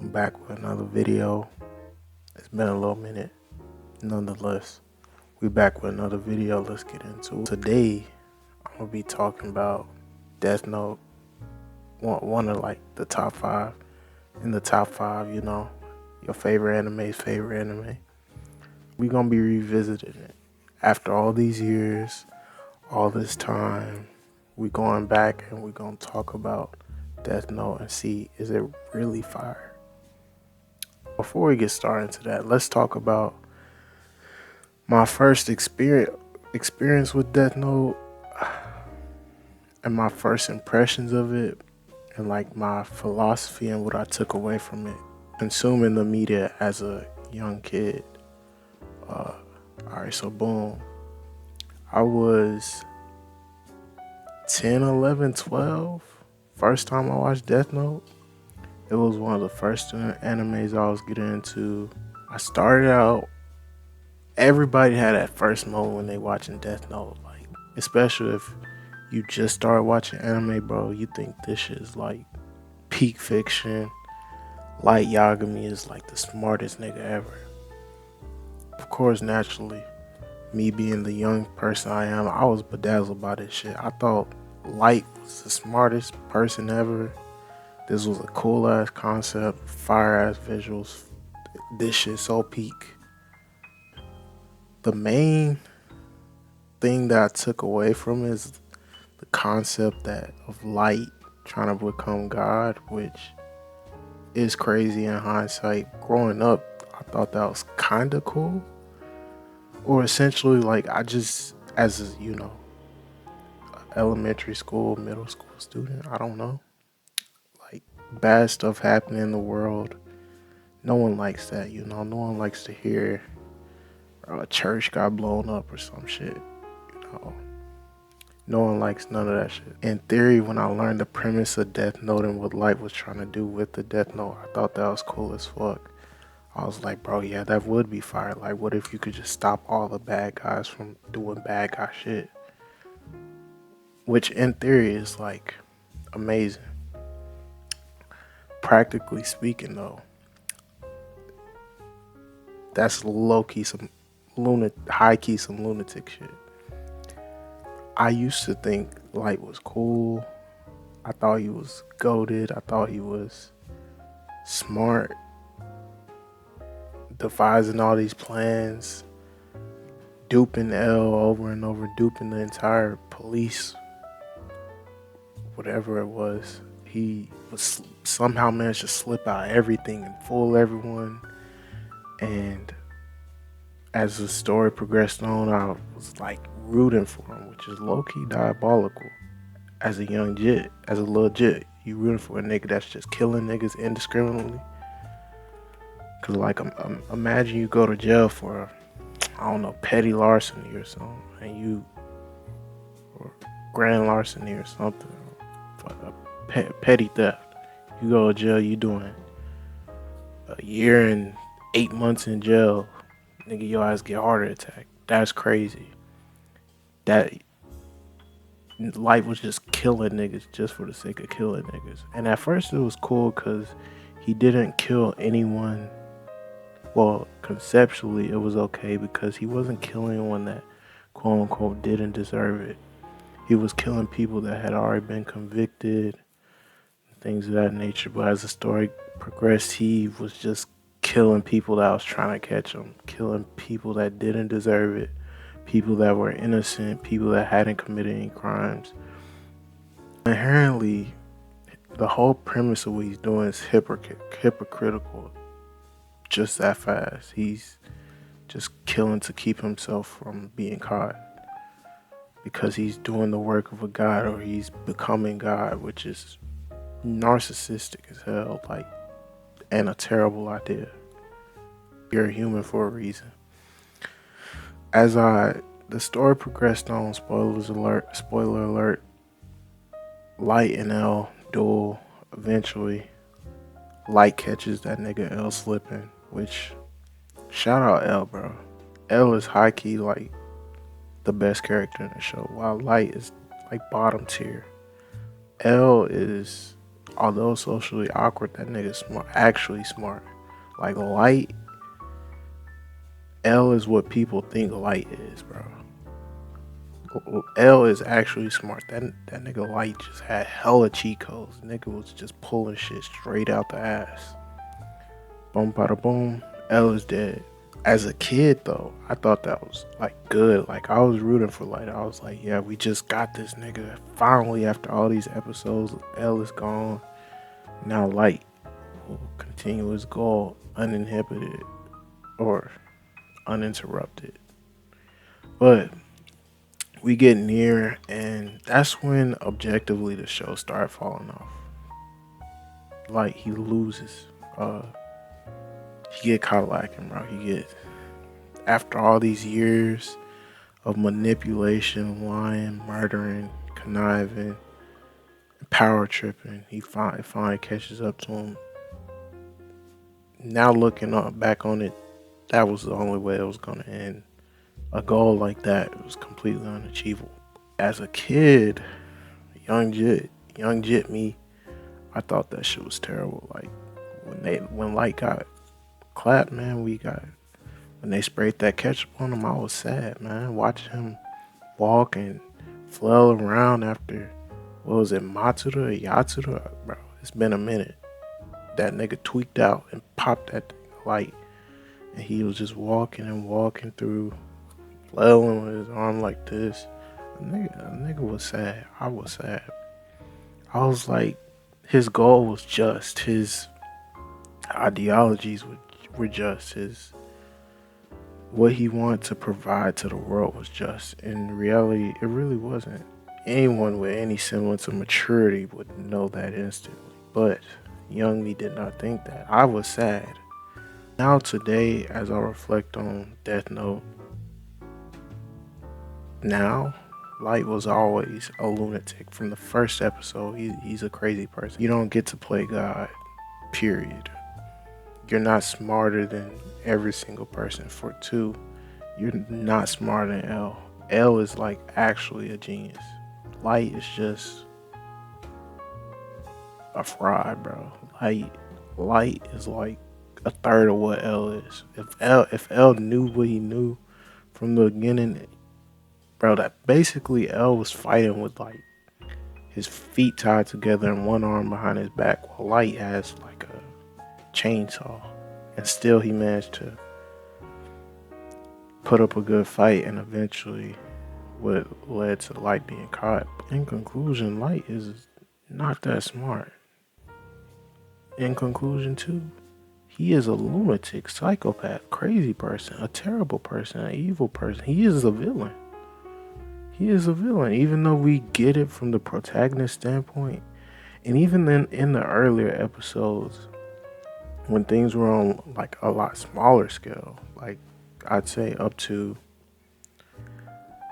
I'm back with another video. It's been a little minute. Nonetheless, we back with another video. Let's get into it. Today, I'm gonna be talking about Death Note. One of like the top five. In the top five, your favorite anime. We gonna be revisiting it after all these years, all this time. We going back and we gonna talk about Death Note and see, is it really fire? Before we get started into that, let's talk about my first experience with Death Note and my first impressions of it, and like my philosophy and what I took away from it. Consuming the media as a young kid. Alright, so boom. I was 10, 11, 12. First time I watched Death Note. It was one of the first animes I was getting into. I started out, everybody had that first moment when they watching Death Note. Like, especially if you just started watching anime, bro, you think this shit is like peak fiction. Light Yagami is like the smartest nigga ever. Of course, naturally, me being the young person I am, I was bedazzled by this shit. I thought Light was the smartest person ever. This was a cool ass concept, fire ass visuals. This shit so peak. The main thing that I took away from it is the concept of Light trying to become God, which is crazy in hindsight. Growing up, I thought that was kind of cool. Or essentially, like, I just, as a, elementary school, middle school student, I don't know. Like, bad stuff happening in the world. No one likes that, No one likes to hear a church got blown up or some shit, No one likes none of that shit. In theory, when I learned the premise of Death Note and what Light was trying to do with the Death Note, I thought that was cool as fuck. I was like, bro, yeah, that would be fire. Like, what if you could just stop all the bad guys from doing bad guy shit? Which, in theory, is like amazing. Practically speaking, though, that's low key some high key some lunatic shit. I used to think Light was cool. I thought he was goated. I thought he was smart, devising all these plans, duping L over and over, duping the entire police, whatever it was. He was somehow managed to slip out everything and fool everyone. And as the story progressed on, I was like rooting for him, which is low-key diabolical. As a young jit, as a little jit, you rooting for a nigga that's just killing niggas indiscriminately. Cause like, imagine you go to jail for, I don't know, petty larceny or something, or grand larceny or something, for a petty theft. You go to jail, you doing a year and 8 months in jail, nigga, your ass get heart attack. That's crazy. That Light was just killing niggas just for the sake of killing niggas. And at first it was cool because he didn't kill anyone. Well, conceptually it was okay because he wasn't killing anyone that quote unquote didn't deserve it. He was killing people that had already been convicted, things of that nature. But as the story progressed, he was just killing people that was trying to catch him, killing people that didn't deserve it, people that were innocent, people that hadn't committed any crimes. Inherently, the whole premise of what he's doing is hypocritical just that fast. He's just killing to keep himself from being caught because he's doing the work of a god, or he's becoming God, which is narcissistic as hell, like, and a terrible idea. You're a human for a reason. As the story progressed on, spoiler alert, Light and L duel. Eventually, Light catches that nigga L slipping, which, shout out L, bro. L is high key like the best character in the show, while Light is like bottom tier. L is although socially awkward, that nigga smart, actually smart. Like Light, L is what people think Light is, bro. L is actually smart. That nigga Light just had hella cheat codes. Nigga was just pulling shit straight out the ass. Boom, bada boom. L is dead. As a kid, though, I thought that was like good. Like I was rooting for Light. I was like, yeah, we just got this nigga. Finally, after all these episodes, L is gone. Now Light will continue his goal uninhibited or uninterrupted. But we get near, and that's when objectively the show started falling off. Like he loses. He get caught lacking, bro. He get after all these years of manipulation, lying, murdering, conniving, power tripping, he finally catches up to him. Now looking back on it, that was the only way it was gonna end. A goal like that was completely unachievable. As a kid, young Jit me, I thought that shit was terrible. Like when Light got clapped, man, when they sprayed that ketchup on him, I was sad, man. Watching him walk and flail around after what was it, Matsuda or Yatsuda, bro? It's been a minute. That nigga tweaked out and popped that Light, and he was just walking and walking through, flailing with his arm like this. A nigga was sad. I was sad. I was like, his goal was just. His ideologies were just. His what he wanted to provide to the world was just. In reality, it really wasn't. Anyone with any semblance of maturity would know that instantly. But young me did not think that. I was sad. Now today, as I reflect on Death Note, now Light was always a lunatic. From the first episode, he's a crazy person. You don't get to play God, period. You're not smarter than every single person. For two, you're not smarter than L. L is like actually a genius. Light is just a fraud, bro. Light is like a third of what L is. If L knew what he knew from the beginning, bro, that basically L was fighting with like his feet tied together and one arm behind his back, while Light has like a chainsaw, and still he managed to put up a good fight, and eventually what led to Light being caught. In conclusion, Light is not that smart. In conclusion, too, he is a lunatic, psychopath, crazy person, a terrible person, an evil person. He is a villain. He is a villain, even though we get it from the protagonist standpoint. And even in the earlier episodes, when things were on like a lot smaller scale, like I'd say up to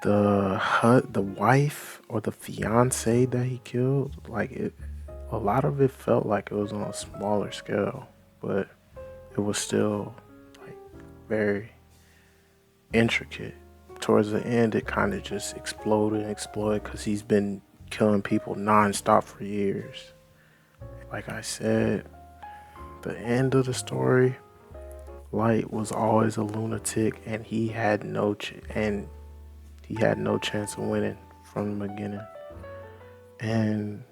the wife or the fiance that he killed, a lot of it felt like it was on a smaller scale, but it was still like very intricate. Towards the end, it kind of just exploded because he's been killing people nonstop for years. Like I said, the end of the story, Light was always a lunatic, and he had no chance of winning from the beginning. And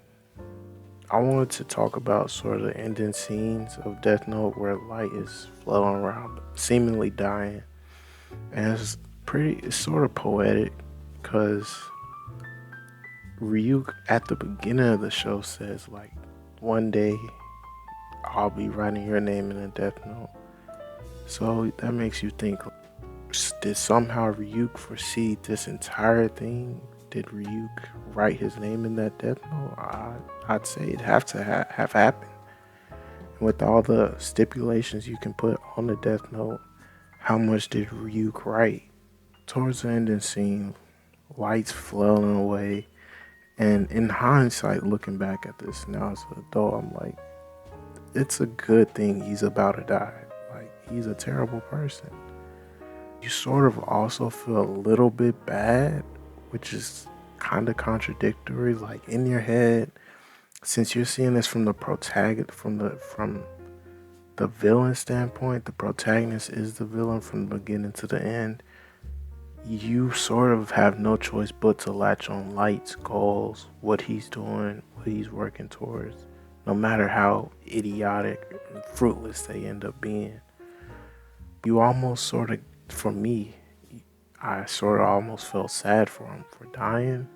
I wanted to talk about sort of the ending scenes of Death Note where Light is flailing around, seemingly dying. And it's sort of poetic because Ryuk at the beginning of the show says like, one day I'll be writing your name in a Death Note. So that makes you think, did somehow Ryuk foresee this entire thing? Did Ryuk write his name in that Death Note? I'd say it'd have to have happened. And with all the stipulations you can put on the Death Note, how much did Ryuk write? Towards the ending scene, Light's flailing away. And in hindsight, looking back at this now as an adult, I'm like, it's a good thing he's about to die. Like, he's a terrible person. You sort of also feel a little bit bad, which is kind of contradictory. Like, in your head, Since you're seeing this from the protagonist, from the villain standpoint, the protagonist is the villain from the beginning to the end. You sort of have no choice but to latch on Light's goals, what he's doing, what he's working towards, no matter how idiotic and fruitless they end up being. You almost sort of, for me, I sort of almost felt sad for him for dying.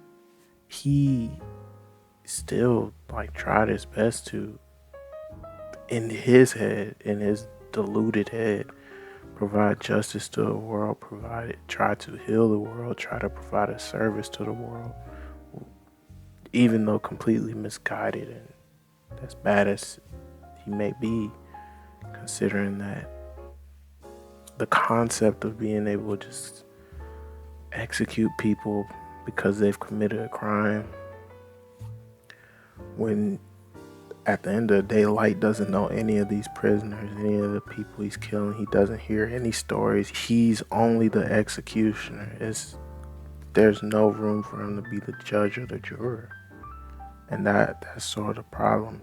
He still like tried his best to, in his head, in his deluded head, provide justice to the world, try to heal the world, try to provide a service to the world, even though completely misguided and as bad as he may be, considering that the concept of being able to just execute people because they've committed a crime, when at the end of the day, Light doesn't know any of these prisoners, any of the people he's killing. He doesn't hear any stories. He's only the executioner. There's no room for him to be the judge or the juror. And that's sort of the problem.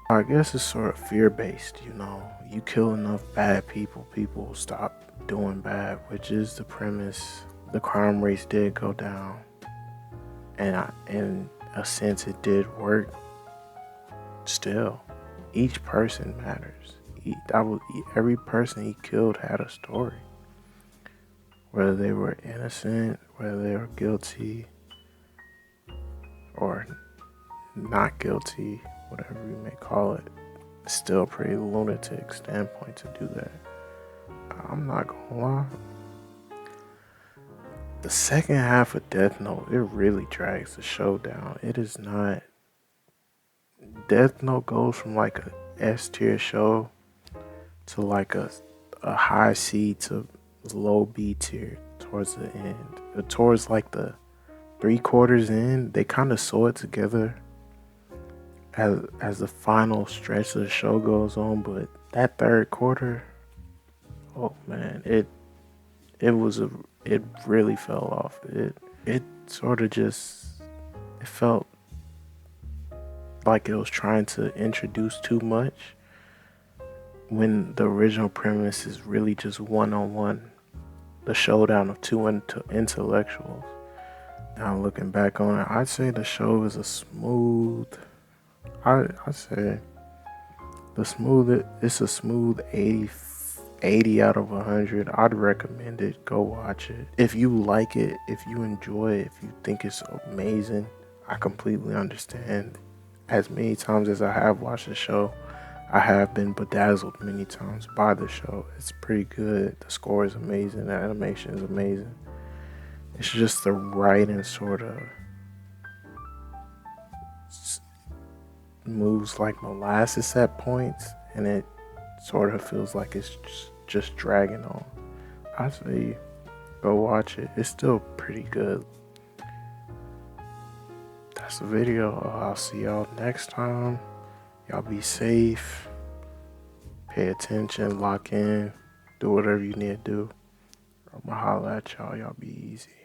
I guess it's sort of fear-based, you know. You kill enough bad people, people will stop doing bad, which is the premise. The crime rates did go down. And in a sense, it did work. Still, each person matters. Every person he killed had a story. Whether they were innocent, whether they were guilty, or not guilty, whatever you may call it. It's still a pretty lunatic standpoint to do that. I'm not gonna lie. The second half of Death Note, it really drags the show down. It is not. Death Note goes from like a S tier show to like a high C to low B tier towards the end. Towards like the 3/4 in, they kind of sew it together as the final stretch of the show goes on. But that third quarter, oh man, it really fell off. It sort of just, it felt like it was trying to introduce too much when the original premise is really just one-on-one, the showdown of two intellectuals. Now looking back on it, I'd say the show is I'd say it's a smooth 80 out of 100. I'd recommend it. Go watch it. If you like it, if you enjoy it, if you think it's amazing, I completely understand. As many times as I have watched the show, I have been bedazzled many times by the show. It's pretty good. The score is amazing. The animation is amazing. It's just the writing sort of moves like molasses at points, and it sort of feels like it's just dragging on. I say go watch it. It's still pretty good. That's the video. I'll see y'all next time. Y'all be safe. Pay attention. Lock in. Do whatever you need to do. I'm gonna holla at y'all. Y'all be easy.